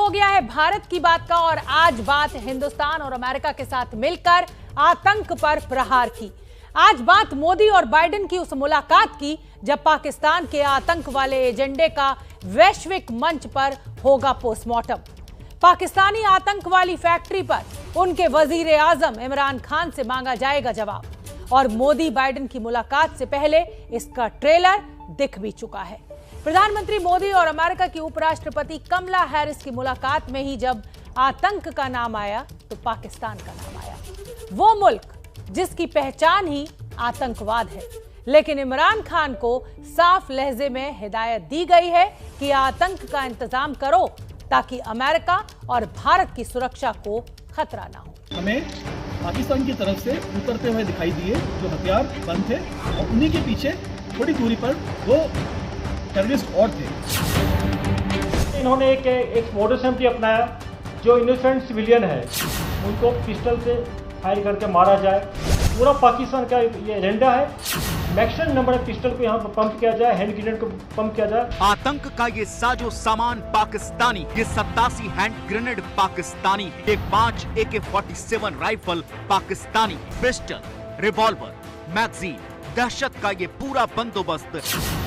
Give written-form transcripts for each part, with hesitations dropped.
हो गया है भारत की बात का और आज बात हिंदुस्तान और अमेरिका के साथ मिलकर आतंक पर प्रहार की। आज बात मोदी और बाइडेन की उस मुलाकात की जब पाकिस्तान के आतंक वाले एजेंडे का वैश्विक मंच पर होगा पोस्टमार्टम। पाकिस्तानी आतंक वाली फैक्ट्री पर उनके वजीर आजम इमरान खान से मांगा जाएगा जवाब और मोदी बाइडेन की मुलाकात से पहले इसका ट्रेलर दिख भी चुका है। प्रधानमंत्री मोदी और अमेरिका की उपराष्ट्रपति कमला हैरिस की मुलाकात में ही जब आतंक का नाम आया तो पाकिस्तान का नाम आया, वो मुल्क जिसकी पहचान ही आतंकवाद है। लेकिन इमरान खान को साफ लहजे में हिदायत दी गई है कि आतंक का इंतजाम करो ताकि अमेरिका और भारत की सुरक्षा को खतरा ना हो। हमें पाकिस्तान की तरफ से उतरते हुए दिखाई दिए जो हथियार बंद थे और उन्हीं के पीछे थोड़ी दूरी पर वो टेररिस्ट और थे। इन्होंने एक मॉडस एम्प्टी अपनाया, जो इनोसेंट सिविलियन है उनको पिस्टल से फायर करके मारा जाए। पूरा पाकिस्तान का ये एजेंडा है, मैक्सिमम नंबर ऑफ पिस्टल को यहाँ पर पंप किया जाए, हैंड ग्रेनेड को पंप किया जाए। आतंक का ये साजो सामान पाकिस्तानी, ये 87 हैंड ग्रेनेड पाकिस्तानी, ये 5 AK-47 rifle Pakistani, pistol, revolver, magazine, दहशत का ये पूरा बंदोबस्त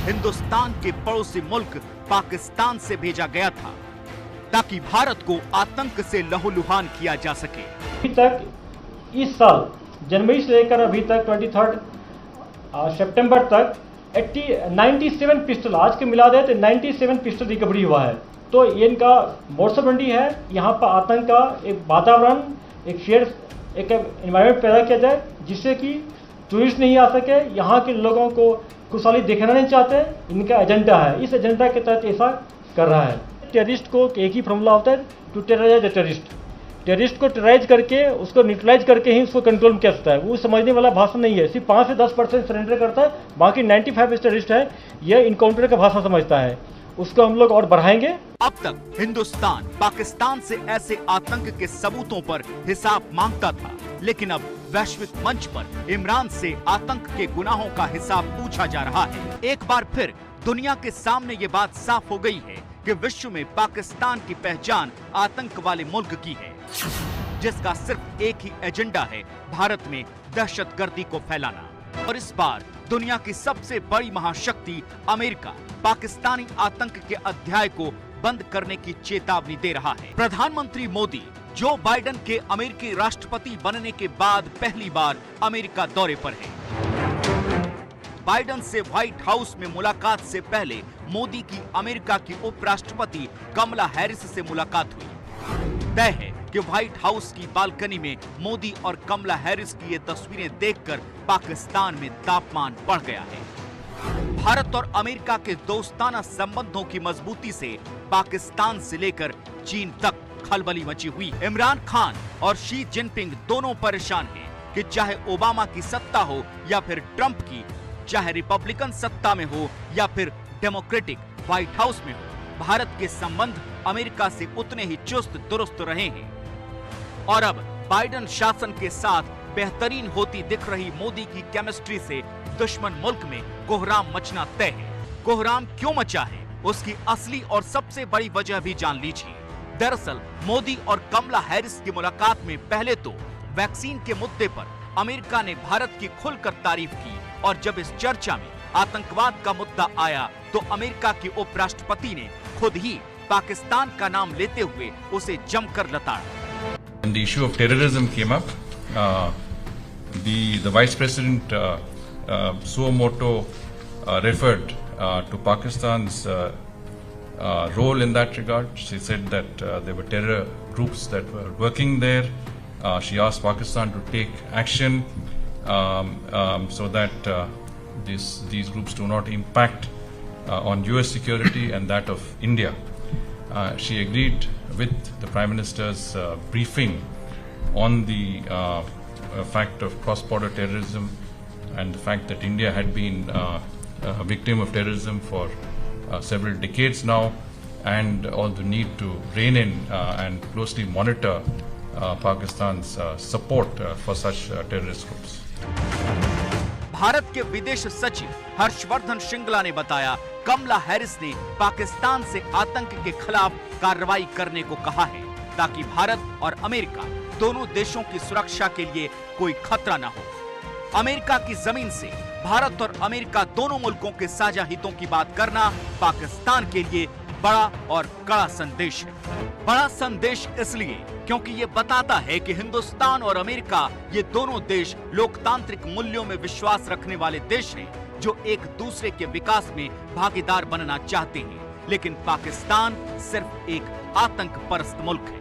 हिंदुस्तान के पड़ोसी मुल्क पाकिस्तान से भेजा गया था ताकि भारत को आतंक से लहूलुहान किया जा सके। अभी तक इस साल जनवरी से लेकर अभी तक 23 सितंबर तक 97 पिस्टल, आज के मिला दे तो 97 पिस्टल रिकवरी हुआ है। तो ये इनका मोर्सबंदी है, यहाँ पर आतंक का एक वातावरण, एक शेयर, एक एनवायरनमेंट पैदा किया जाए जिससे कि टूरिस्ट नहीं आ सके, यहाँ के लोगों को खुशहाली देखना नहीं चाहते। इनका एजेंडा है, इस एजेंडा के तहत ऐसा कर रहा है। टेररिस्ट को एक ही फॉर्मूला होता है, to terrorise the terrorist. Terrorist को टेरराइज करके उसको न्यूट्रलाइज करके ही उसको कंट्रोल किया जाता है। वो समझने वाला भाषा नहीं है, सिर्फ 5 से 10% सरेंडर करता है, बाकी 95 टेररिस्ट है यह इनकाउंटर का भाषा समझता है। उसको हम लोग और बढ़ाएंगे। अब तक हिंदुस्तान पाकिस्तान से ऐसे आतंक के सबूतों पर हिसाब मांगता था, लेकिन अब वैश्विक मंच पर इमरान से आतंक के गुनाहों का हिसाब पूछा जा रहा है। एक बार फिर दुनिया के सामने ये बात साफ हो गई है कि विश्व में पाकिस्तान की पहचान आतंक वाले मुल्क की है, जिसका सिर्फ एक ही एजेंडा है, भारत में दहशतगर्दी को फैलाना। और इस बार दुनिया की सबसे बड़ी महाशक्ति अमेरिका पाकिस्तानी आतंक के अध्याय को बंद करने की चेतावनी दे रहा है। प्रधानमंत्री मोदी जो बाइडेन के अमेरिकी राष्ट्रपति बनने के बाद पहली बार अमेरिका दौरे पर है। बाइडेन से व्हाइट हाउस में मुलाकात से पहले मोदी की अमेरिका की उपराष्ट्रपति कमला हैरिस से मुलाकात हुई। तय है कि व्हाइट हाउस की बालकनी में मोदी और कमला हैरिस की ये तस्वीरें देखकर पाकिस्तान में तापमान बढ़ गया है। भारत और अमेरिका के दोस्ताना संबंधों की मजबूती से पाकिस्तान से लेकर चीन तक खलबली मची हुई। इमरान खान और शी जिनपिंग दोनों परेशान हैं कि चाहे ओबामा की सत्ता हो या फिर ट्रंप की, चाहे रिपब्लिकन सत्ता में हो या फिर डेमोक्रेटिक व्हाइट हाउस में हो, भारत के संबंध अमेरिका से उतने ही चुस्त दुरुस्त रहे हैं। और अब बाइडेन शासन के साथ बेहतरीन होती दिख रही मोदी की केमिस्ट्री से दुश्मन मुल्क में कोहराम मचना तय है। कोहराम क्यों मचा है, उसकी असली और सबसे बड़ी वजह भी जान लीजिए। दरअसल मोदी और कमला हैरिस की मुलाकात में पहले तो वैक्सीन के मुद्दे पर अमेरिका ने भारत की खुलकर तारीफ की, और जब इस चर्चा में आतंकवाद का मुद्दा आया तो अमेरिका के उपराष्ट्रपति ने खुद ही पाकिस्तान का नाम लेते हुए उसे जमकर लताड़ा। When the issue of terrorism came up, the Vice President suo moto referred to Pakistan's role in that regard. She said that there were terror groups that were working there. She asked Pakistan to take action so that these groups do not impact on US security and that of India. She agreed with the Prime Minister's briefing on the fact of cross-border terrorism and the fact that India had been a victim of terrorism for several decades now, and all the need to rein in and closely monitor Pakistan's support for such terrorist groups. Bharat के विदेश सचिव हर्षवर्धन श्रृंगला ने बताया, कमला Harris ने पाकिस्तान से आतंक के खिलाफ कार्रवाई करने को कहा है ताकि भारत और अमेरिका दोनों देशों की सुरक्षा के लिए कोई खतरा न हो। अमेरिका की जमीन से भारत और अमेरिका दोनों मुल्कों के साझा हितों की बात करना पाकिस्तान के लिए बड़ा और कड़ा संदेश है। बड़ा संदेश इसलिए क्योंकि ये बताता है कि हिंदुस्तान और अमेरिका ये दोनों देश लोकतांत्रिक मूल्यों में विश्वास रखने वाले देश हैं जो एक दूसरे के विकास में भागीदार बनना चाहते हैं। लेकिन पाकिस्तान सिर्फ एक आतंक परस्त मुल्क है।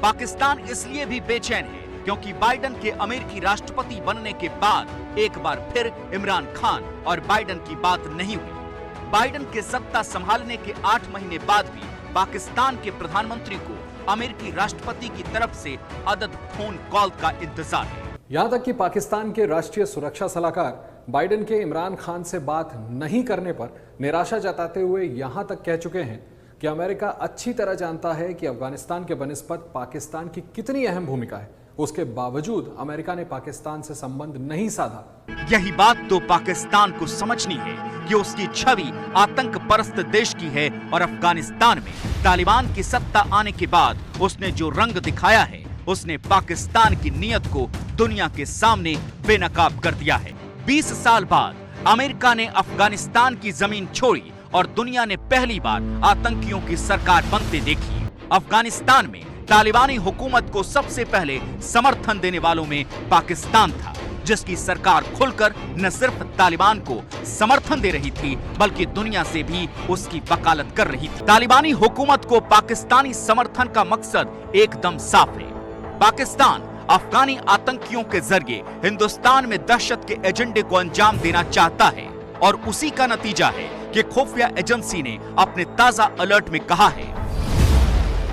पाकिस्तान इसलिए भी बेचैन है क्योंकि बाइडन के अमेरिकी राष्ट्रपति बनने के बाद एक बार फिर इमरान खान और बाइडन की बात नहीं हुई। बाइडन के सत्ता संभालने के 8 महीने बाद भी पाकिस्तान के प्रधानमंत्री को अमेरिकी राष्ट्रपति की तरफ से अदद फोन कॉल का इंतजार है। यहां तक कि पाकिस्तान के राष्ट्रीय सुरक्षा सलाहकार बाइडन के इमरान खान से बात नहीं करने पर निराशा जताते हुए यहां तक कह चुके हैं कि अमेरिका अच्छी तरह जानता है कि अफगानिस्तान के बनिस्बत पाकिस्तान की कितनी अहम भूमिका है। उसके बावजूद अमेरिका ने पाकिस्तान से संबंध नहीं साधा। यही बात तो पाकिस्तान को समझनी है कि उसकी छवि आतंक परस्त देश की है और अफगानिस्तान में तालिबान की सत्ता आने के बाद उसने जो रंग दिखाया है उसने पाकिस्तान की नीयत को दुनिया के सामने बेनकाब कर दिया है। 20 साल बाद अमेरिका ने अफगानिस्तान की जमीन छोड़ी और दुनिया ने पहली बार आतंकियों की सरकार बनते देखी। अफगानिस्तान में तालिबानी हुकूमत को सबसे पहले समर्थन देने वालों में पाकिस्तान था, जिसकी सरकार खुलकर न सिर्फ तालिबान को समर्थन दे रही थी बल्कि दुनिया से भी उसकी वकालत कर रही थी। तालिबानी हुकूमत को पाकिस्तानी समर्थन का मकसद एकदम साफ है। पाकिस्तान अफगानी आतंकियों के जरिए हिंदुस्तान में दहशत के एजेंडे को अंजाम देना चाहता है और उसी का नतीजा है कि खुफिया एजेंसी ने अपने ताजा अलर्ट में कहा है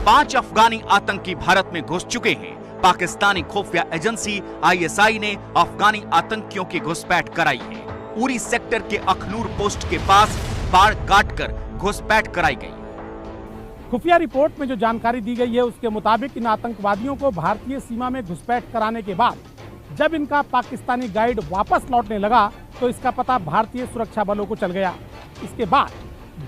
5 अफगानी आतंकी भारत में घुस चुके हैं। पाकिस्तानी खुफिया एजेंसी ISI ने अफगानी आतंकियों की घुसपैठ कराई है। उरी सेक्टर के अखनूर पोस्ट के पास बाड़ काटकर घुसपैठ कराई गई। खुफिया रिपोर्ट में जो जानकारी दी गई है उसके मुताबिक इन आतंकवादियों को भारतीय सीमा में घुसपैठ कराने के बाद जब इनका पाकिस्तानी गाइड वापस लौटने लगा तो इसका पता भारतीय सुरक्षा बलों को चल गया। इसके बाद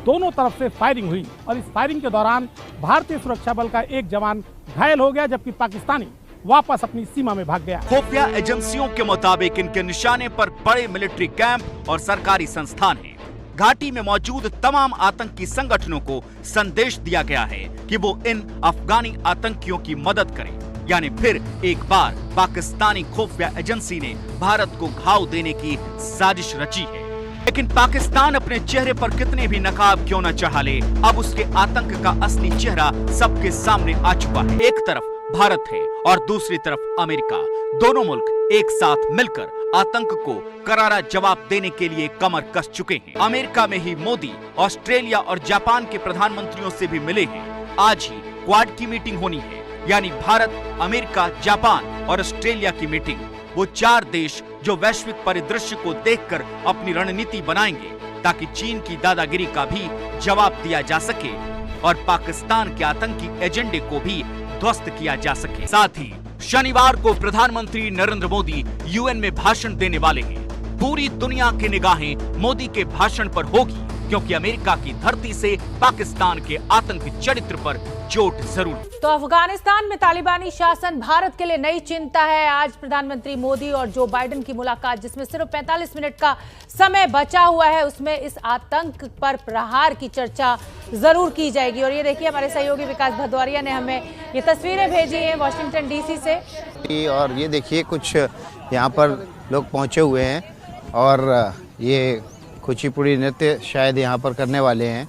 दोनों तरफ से फायरिंग हुई और इस फायरिंग के दौरान भारतीय सुरक्षा बल का एक जवान घायल हो गया जबकि पाकिस्तानी वापस अपनी सीमा में भाग गया। खुफिया एजेंसियों के मुताबिक इनके निशाने पर बड़े मिलिट्री कैंप और सरकारी संस्थान हैं। घाटी में मौजूद तमाम आतंकी संगठनों को संदेश दिया गया है कि वो इन अफगानी आतंकियों की मदद करें। यानी फिर एक बार पाकिस्तानी खुफिया एजेंसी ने भारत को घाव देने की साजिश रची है। लेकिन पाकिस्तान अपने चेहरे पर कितने भी नकाब क्यों न चढ़ा ले, अब उसके आतंक का असली चेहरा सबके सामने आ चुका है। एक तरफ भारत है और दूसरी तरफ अमेरिका। दोनों मुल्क एक साथ मिलकर आतंक को करारा जवाब देने के लिए कमर कस चुके हैं। अमेरिका में ही मोदी ऑस्ट्रेलिया और जापान के प्रधानमंत्रियों से भी मिले हैं। आज ही क्वाड की मीटिंग होनी है, यानी भारत, अमेरिका, जापान और ऑस्ट्रेलिया की मीटिंग। वो 4 देश जो वैश्विक परिदृश्य को देखकर अपनी रणनीति बनाएंगे ताकि चीन की दादागिरी का भी जवाब दिया जा सके और पाकिस्तान के आतंकी एजेंडे को भी ध्वस्त किया जा सके। साथ ही शनिवार को प्रधानमंत्री नरेंद्र मोदी UN में भाषण देने वाले हैं। पूरी दुनिया की निगाहें मोदी के भाषण पर होगी क्योंकि अमेरिका की धरती से पाकिस्तान के आतंकी चरित्र पर चोट जरूर। तो अफगानिस्तान में तालिबानी शासन भारत के लिए नई चिंता है। आज प्रधानमंत्री मोदी और जो बाइडन की मुलाकात जिसमें सिर्फ 45 मिनट का समय बचा हुआ है उसमें इस आतंक पर प्रहार की चर्चा जरूर की जाएगी। और ये देखिए हमारे सहयोगी विकास भदौरिया ने हमें ये तस्वीरें भेजी हैं वॉशिंगटन DC से। और ये देखिए कुछ यहाँ पर लोग पहुँचे हुए हैं और ये कुचिपुड़ी नृत्य शायद यहाँ पर करने वाले हैं।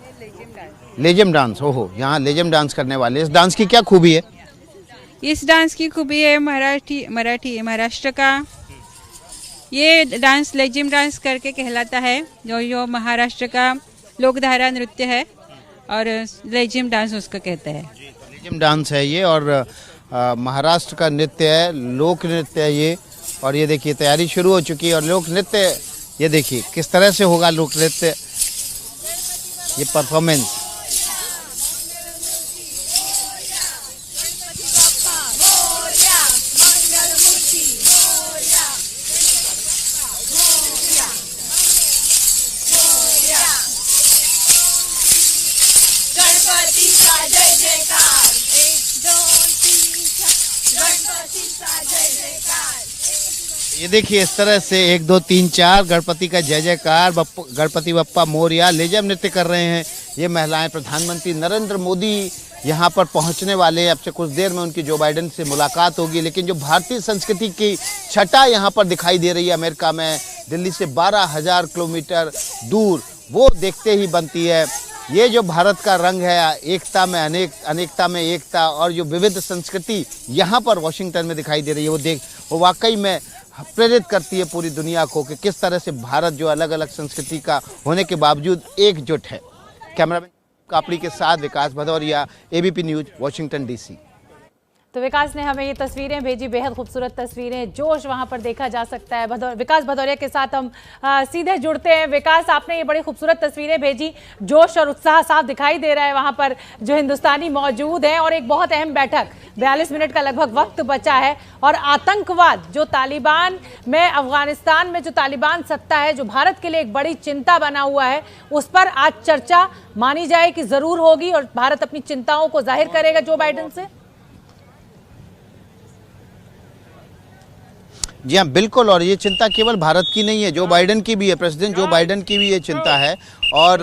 लेजम डांस, ओहो, यहाँ लेजम डांस करने वाले। इस डांस की क्या खूबी है? इस डांस की खूबी है महाराष्ट्र का ये डांस लेजिम डांस करके कहलाता है, जो महाराष्ट्र का लोकधारा नृत्य है और लेजिम डांस उसको कहते हैं। लेजिम डांस है ये और महाराष्ट्र का नृत्य है, लोक नृत्य है ये। और ये देखिए तैयारी शुरू हो चुकी है और लोक नृत्य ये देखिए किस तरह से होगा लोक नृत्य, ये परफॉर्मेंस। गणपति ये देखिए इस तरह से 1 2 3 4 गणपति का जय जयकार, गणपति बप्पा मोरया लेजम नृत्य कर रहे हैं ये महिलाएं। प्रधानमंत्री नरेंद्र मोदी यहाँ पर पहुँचने वाले हैं। अब से कुछ देर में उनकी जो बाइडेन से मुलाकात होगी, लेकिन जो भारतीय संस्कृति की छटा यहाँ पर दिखाई दे रही है अमेरिका में, दिल्ली से 12,000 किलोमीटर दूर, वो देखते ही बनती है। ये जो भारत का रंग है, एकता में अनेकता में एकता, और जो विविध संस्कृति यहाँ पर वॉशिंगटन में दिखाई दे रही है, वो वाकई में प्रेरित करती है पूरी दुनिया को कि किस तरह से भारत जो अलग अलग संस्कृति का होने के बावजूद एकजुट है। कैमरामैन कापड़ी के साथ Vikas Bhadauria, ABP news, Washington DC. तो विकास ने हमें ये तस्वीरें भेजी, बेहद खूबसूरत तस्वीरें, जोश वहां पर देखा जा सकता है। विकास भदौरिया के साथ हम सीधे जुड़ते हैं। विकास, आपने ये बड़ी खूबसूरत तस्वीरें भेजी, जोश और उत्साह साफ दिखाई दे रहा है वहां पर जो हिंदुस्तानी मौजूद हैं, और एक बहुत अहम बैठक, 42 मिनट का लगभग वक्त बचा है, और आतंकवाद जो तालिबान में, अफगानिस्तान में जो तालिबान सत्ता है, जो भारत के लिए एक बड़ी चिंता बना हुआ है, उस पर आज चर्चा मानी जाए कि जरूर होगी और भारत अपनी चिंताओं को जाहिर करेगा जो बाइडेन से। जी हाँ, बिल्कुल, और ये चिंता केवल भारत की नहीं है, जो बाइडेन की भी है, प्रेसिडेंट जो बाइडेन की भी ये चिंता है। और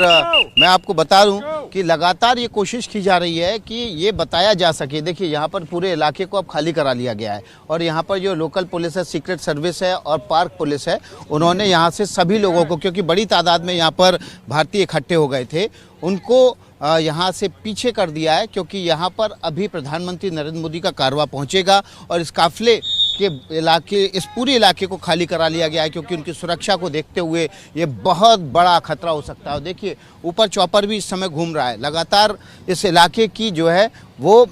मैं आपको बता दूं कि लगातार ये कोशिश की जा रही है कि ये बताया जा सके। देखिए यहाँ पर पूरे इलाके को अब खाली करा लिया गया है, और यहाँ पर जो लोकल पुलिस है, सीक्रेट सर्विस है और पार्क पुलिस है, उन्होंने यहाँ से सभी लोगों को, क्योंकि बड़ी तादाद में यहाँ पर भारतीय इकट्ठे हो गए थे, उनको यहाँ से पीछे कर दिया है, क्योंकि यहाँ पर अभी प्रधानमंत्री नरेंद्र मोदी का कारवां पहुँचेगा और इस काफिले के इलाके, इस पूरे इलाके को खाली करा लिया गया है, क्योंकि उनकी सुरक्षा को देखते हुए ये बहुत बड़ा खतरा हो सकता है। देखिए ऊपर चॉपर भी इस समय घूम रहा है, लगातार इस इलाके की जो है वो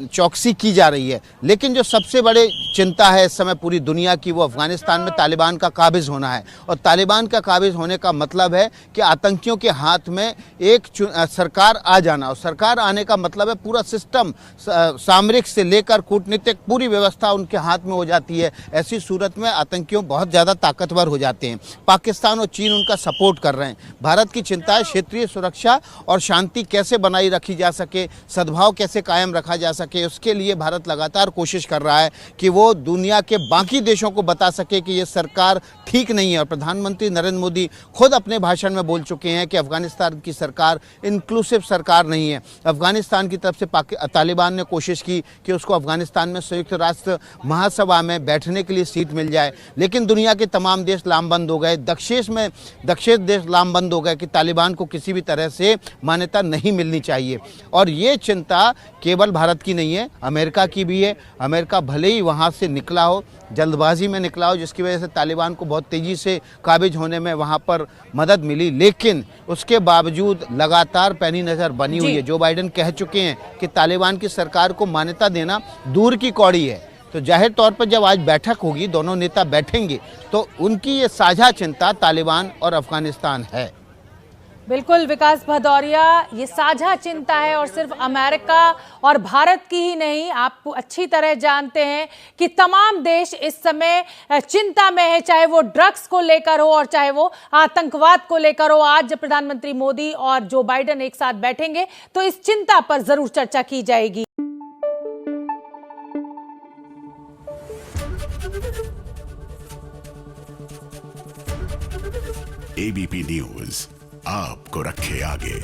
चौकसी की जा रही है। लेकिन जो सबसे बड़ी चिंता है इस समय पूरी दुनिया की, वो अफगानिस्तान में तालिबान का काबिज होना है। और तालिबान का काबिज होने का मतलब है कि आतंकियों के हाथ में एक सरकार आ जाना, और सरकार आने का मतलब है पूरा सिस्टम, सामरिक से लेकर कूटनीतिक पूरी व्यवस्था उनके हाथ में हो जाती है। ऐसी सूरत में आतंकियों बहुत ज़्यादा ताकतवर हो जाते हैं। पाकिस्तान और चीन उनका सपोर्ट कर रहे हैं। भारत की चिंता है क्षेत्रीय सुरक्षा और शांति कैसे बनाई रखी जा सके, सद्भाव कैसे कायम रखा जा सके। उसके लिए भारत लगातार कोशिश कर रहा है कि वो दुनिया के बाकी देशों को बता सके कि ये सरकार ठीक नहीं है। और प्रधानमंत्री नरेंद्र मोदी खुद अपने भाषण में बोल चुके हैं कि अफगानिस्तान की सरकार इंक्लूसिव सरकार नहीं है। अफगानिस्तान की तरफ से तालिबान ने कोशिश की कि उसको अफगानिस्तान में संयुक्त राष्ट्र महासभा में बैठने के लिए सीट मिल जाए, लेकिन दुनिया के तमाम देश लामबंद हो गए। दक्षिण देश लामबंद हो गए कि तालिबान को किसी भी तरह से मान्यता नहीं मिलनी चाहिए। और ये चिंता केवल भारत की नहीं है, अमेरिका की भी है। अमेरिका भले ही वहाँ से निकला हो, जल्दबाजी में निकला हो, जिसकी वजह से तालिबान को बहुत तेज़ी से काबिज होने में वहाँ पर मदद मिली, लेकिन उसके बावजूद लगातार पैनी नज़र बनी हुई है। जो बाइडेन कह चुके हैं कि तालिबान की सरकार को मान्यता देना दूर की कौड़ी है। तो जाहिर तौर पर जब आज बैठक होगी, दोनों नेता बैठेंगे, तो उनकी ये साझा चिंता तालिबान और अफगानिस्तान है। बिल्कुल विकास भदौरिया, ये साझा चिंता है, और सिर्फ अमेरिका और भारत की ही नहीं, आप अच्छी तरह जानते हैं कि तमाम देश इस समय चिंता में है, चाहे वो ड्रग्स को लेकर हो और चाहे वो आतंकवाद को लेकर हो। आज जब प्रधानमंत्री मोदी और जो बाइडेन एक साथ बैठेंगे तो इस चिंता पर जरूर चर्चा की जाएगी। एबीपी न्यूज आपको रखे आगे।